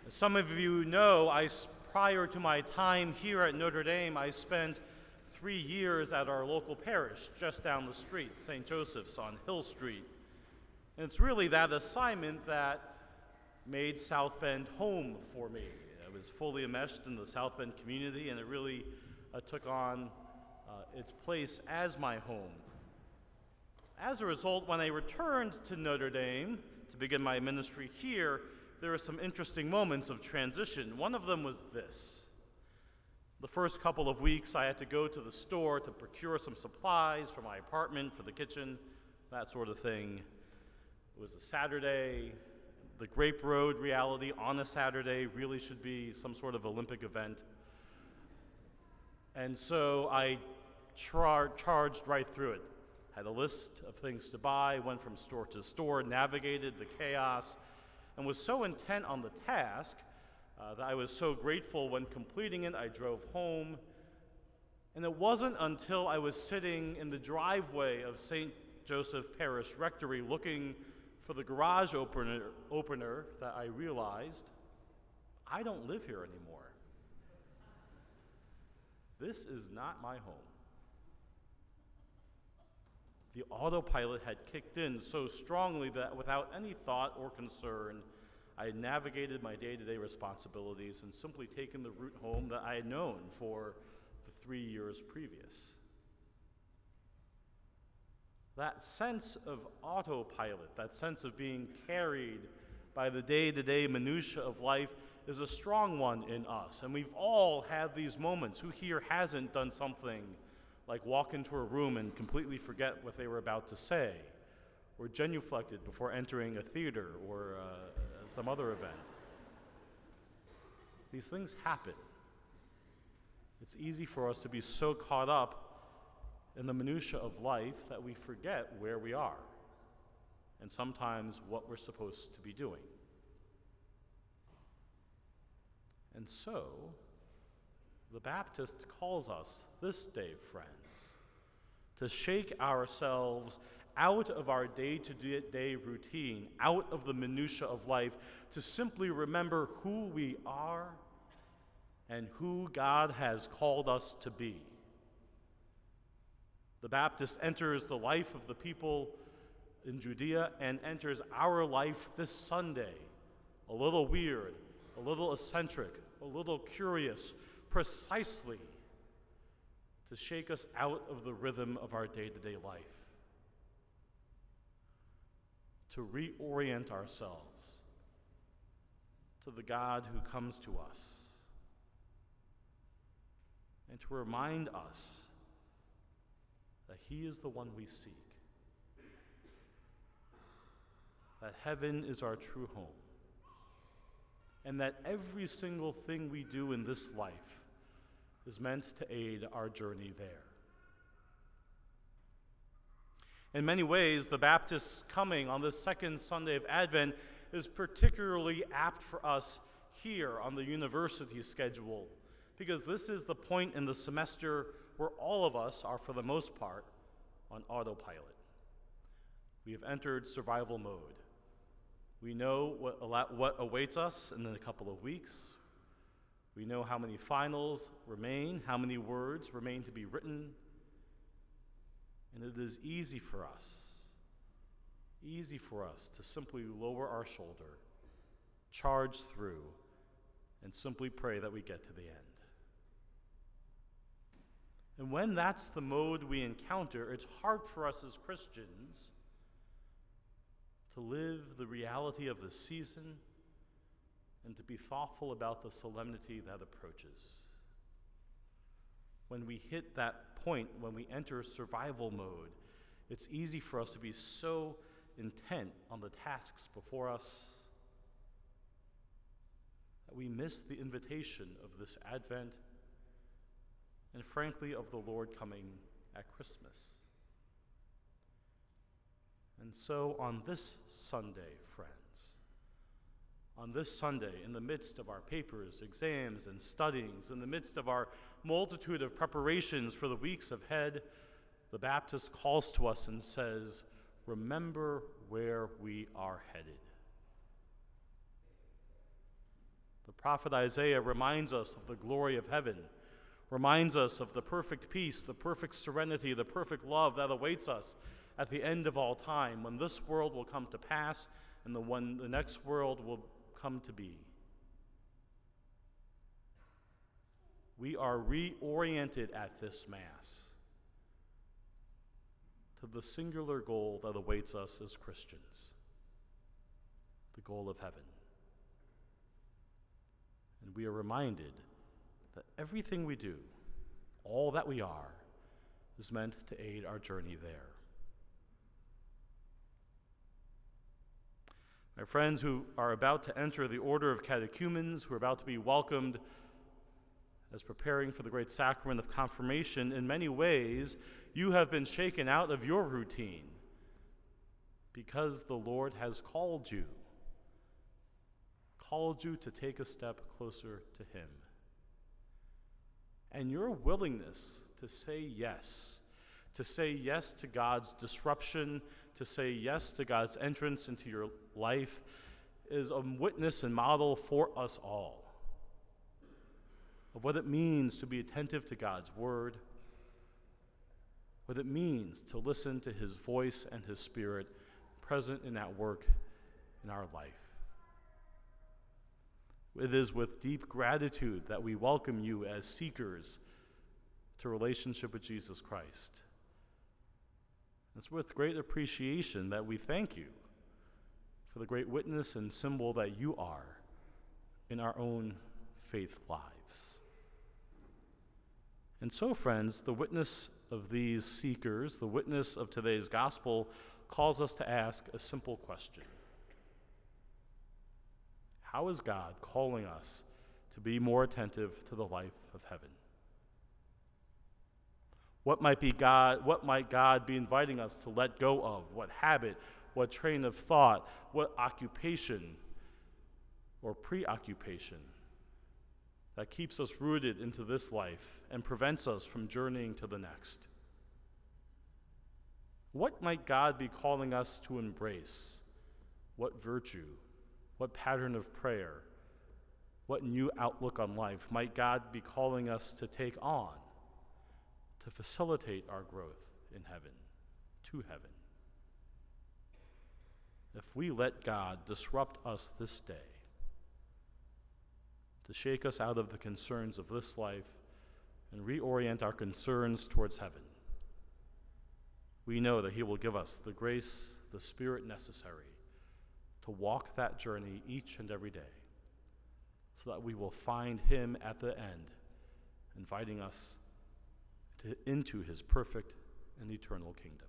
As some of you know, prior to my time here at Notre Dame, I spent 3 years at our local parish just down the street, St. Joseph's on Hill Street. And it's really that assignment that made South Bend home for me. I was fully enmeshed in the South Bend community, and it really took on its place as my home. As a result, when I returned to Notre Dame to begin my ministry here, there were some interesting moments of transition. One of them was this. The first couple of weeks, I had to go to the store to procure some supplies for my apartment, for the kitchen, that sort of thing. It was a Saturday. The Grape Road reality on a Saturday really should be some sort of Olympic event. And so I charged right through it. Had a list of things to buy, went from store to store, navigated the chaos, and was so intent on the task that I was so grateful when completing it. I drove home, and it wasn't until I was sitting in the driveway of St. Joseph Parish Rectory looking for the garage opener that I realized I don't live here anymore. This is not my home. The autopilot had kicked in so strongly that without any thought or concern, I had navigated my day-to-day responsibilities and simply taken the route home that I had known for the 3 years previous. That sense of autopilot, that sense of being carried by the day-to-day minutiae of life is a strong one in us. And we've all had these moments. Who here hasn't done something like walk into a room and completely forget what they were about to say, or genuflected before entering a theater or some other event? These things happen. It's easy for us to be so caught up in the minutiae of life that we forget where we are, and sometimes what we're supposed to be doing. And so, the Baptist calls us this day, friends, to shake ourselves out of our day-to-day routine, out of the minutiae of life, to simply remember who we are and who God has called us to be. The Baptist enters the life of the people in Judea and enters our life this Sunday, a little weird, a little eccentric, a little curious, precisely to shake us out of the rhythm of our day-to-day life, to reorient ourselves to the God who comes to us, and to remind us that He is the one we seek, that heaven is our true home, and that every single thing we do in this life is meant to aid our journey there. In many ways, the Baptist's coming on this second Sunday of Advent is particularly apt for us here on the university schedule, because this is the point in the semester where all of us are, for the most part, on autopilot. We have entered survival mode. We know what awaits us in a couple of weeks. We know how many finals remain, how many words remain to be written. And it is easy for us to simply lower our shoulder, charge through, and simply pray that we get to the end. And when that's the mode we encounter, it's hard for us as Christians to live the reality of the season and to be thoughtful about the solemnity that approaches. When we hit that point, when we enter survival mode, it's easy for us to be so intent on the tasks before us that we miss the invitation of this Advent and, frankly, of the Lord coming at Christmas. And so on this Sunday, friends, on this Sunday, in the midst of our papers, exams, and studyings, in the midst of our multitude of preparations for the weeks ahead, the Baptist calls to us and says, remember where we are headed. prophet Isaiah reminds us of the glory of heaven, reminds us of the perfect peace, the perfect serenity, the perfect love that awaits us at the end of all time, when this world will come to pass and when the next world will come to be. We are reoriented at this Mass to the singular goal that awaits us as Christians, the goal of heaven. And we are reminded that everything we do, all that we are, is meant to aid our journey there. My friends who are about to enter the order of catechumens, who are about to be welcomed as preparing for the great sacrament of confirmation, in many ways, you have been shaken out of your routine because the Lord has called you to take a step closer to Him. And your willingness to say yes to God's disruption, to say yes to God's entrance into your life, is a witness and model for us all of what it means to be attentive to God's word, what it means to listen to His voice and His Spirit present in that work in our life. It is with deep gratitude that we welcome you as seekers to relationship with Jesus Christ. It's with great appreciation that we thank you for the great witness and symbol that you are in our own faith lives. And so, friends, the witness of these seekers, the witness of today's gospel, calls us to ask a simple question. How is God calling us to be more attentive to the life of heaven? What might God be inviting us to let go of? What habit, what train of thought, what occupation or preoccupation that keeps us rooted into this life and prevents us from journeying to the next? What might God be calling us to embrace? What virtue, what pattern of prayer, what new outlook on life might God be calling us to take on to facilitate our growth in heaven, to heaven? If we let God disrupt us this day, to shake us out of the concerns of this life and reorient our concerns towards heaven, we know that He will give us the grace, the Spirit necessary to walk that journey each and every day, so that we will find Him at the end, inviting us into His perfect and eternal kingdom.